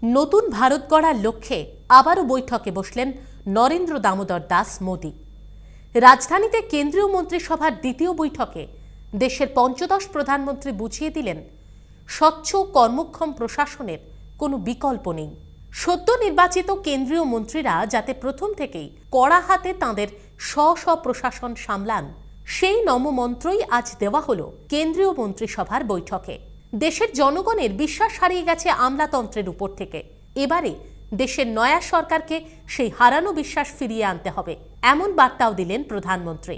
নতুন ভারত গড়ার লক্ষ্যে আবারও বৈঠকে বসলেন নরেন্দ্র দামোদর দাস মোদি। রাজধানীতে কেন্দ্রীয় মন্ত্রিসভার দ্বিতীয় বৈঠকে দেশের পঞ্চদশ প্রধানমন্ত্রী বুঝিয়ে দিলেন, স্বচ্ছ কর্মক্ষম প্রশাসনের কোনো বিকল্প নেই। সদ্য নির্বাচিত কেন্দ্রীয় মন্ত্রীরা যাতে প্রথম থেকেই কড়া হাতে তাঁদের স্ব প্রশাসন সামলান, সেই নমমন্ত্রই আজ দেওয়া হলো কেন্দ্রীয় মন্ত্রিসভার বৈঠকে। দেশের জনগণের বিশ্বাস হারিয়ে গেছে আমলাতন্ত্রের উপর থেকে। এবারে দেশের নয়া সরকারকে সেই হারানো বিশ্বাস ফিরিয়ে আনতে হবে, এমন বার্তাও দিলেন প্রধানমন্ত্রী।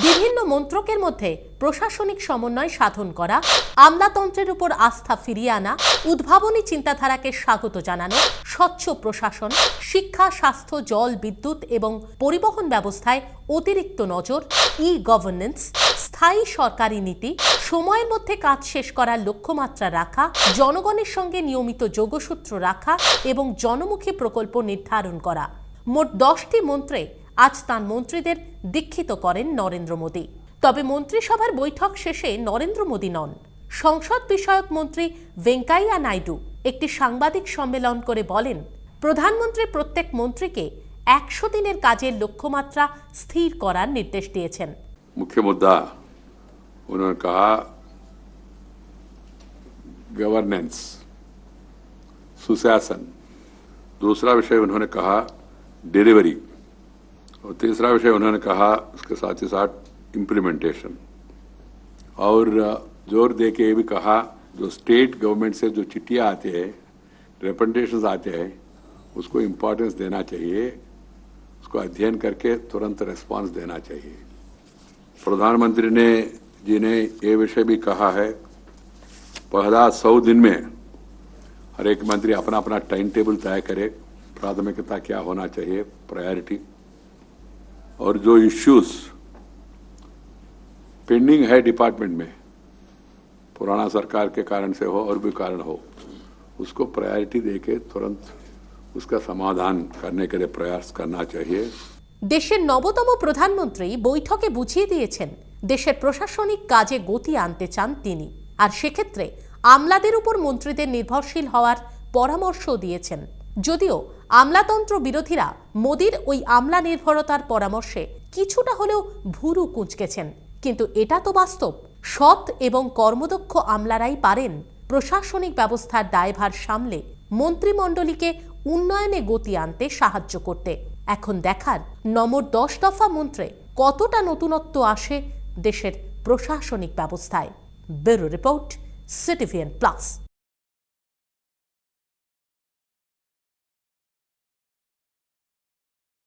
বিভিন্ন মন্ত্রকের মধ্যে প্রশাসনিক সমন্বয় সাধন করা, আমলাতন্ত্রের উপর আস্থা ফিরিয়ে আনা, উদ্ভাবনী চিন্তাধারাকে স্বাগত জানানো, স্বচ্ছ প্রশাসন, শিক্ষা, স্বাস্থ্য, জল, বিদ্যুৎ এবং পরিবহন ব্যবস্থায় অতিরিক্ত নজর, গভর্নেন্স, স্থায়ী সরকারি নীতি, সময়ের মধ্যে কাজ শেষ করার লক্ষ্যমাত্রা রাখা, জনগণের সঙ্গে নিয়মিত যোগসূত্র রাখা এবং জনমুখী প্রকল্প নির্ধারণ করা। মোট 10টি মন্ত্রে আজ তাঁর মন্ত্রীদের দীক্ষিত করেন নরেন্দ্র মোদী। তবে মন্ত্রিসভার বৈঠক শেষে নরেন্দ্র মোদী নন। সংসদ বিষয়ক মন্ত্রী ভেঙ্কাইয়া নাইডু একটি সাংবাদিক সম্মেলন করে বলেন, প্রধানমন্ত্রী প্রত্যেক মন্ত্রীকে 100 দিনের কাজের লক্ষ্যমাত্রা স্থির করার নির্দেশ দিয়েছেন। मुख्य मुद्दा उन्होंने कहा गवर्नेंस, सुशासन। दूसरा विषय उन्होंने कहा डिलीवरी, और तीसरा विषय उन्होंने कहा उसके साथ ही साथ इम्प्लीमेंटेशन। और जोर दे के ये भी कहा जो स्टेट गवर्नमेंट से जो चिट्ठियाँ आती है, रिप्रेजेंटेशंस आते हैं, उसको इम्पोर्टेंस देना चाहिए, उसको अध्ययन करके तुरंत रिस्पांस देना चाहिए। प्रधानमंत्री जी ने ये विषय भी कहा है, पहला 100 दिन में हर एक मंत्री अपना अपना टाइम टेबल तय करे, प्राथमिकता क्या होना चाहिए, प्रायोरिटी, और जो इश्यूज पेंडिंग है डिपार्टमेंट में, पुराना सरकार के कारण से हो और भी कारण हो, उसको प्रायोरिटी देके तुरंत उसका समाधान करने के लिए प्रयास करना चाहिए। দেশের নবতম প্রধানমন্ত্রী বৈঠকে বুঝিয়ে দিয়েছেন, দেশের প্রশাসনিক কাজে গতি আনতে চান তিনি, আর সেক্ষেত্রে আমলাদের উপর মন্ত্রীদের নির্ভরশীল হওয়ার পরামর্শ দিয়েছেন। যদিও আমলাতন্ত্র বিরোধীরা মোদির ওই আমলা নির্ভরতার পরামর্শে কিছুটা হলেও ভুরু কুঁচকেছেন, কিন্তু এটা তো বাস্তব। সৎ এবং কর্মদক্ষ আমলারাই পারেন প্রশাসনিক ব্যবস্থার দায়ভার সামলে মন্ত্রিমণ্ডলীকে উন্নয়নে গতি আনতে সাহায্য করতে। এখন দেখার নম্বর 10 দফা মন্ত্রে কতটা নতুনত্ব আসে দেশের প্রশাসনিক ব্যবস্থায়। Bureau report, CTVN plus.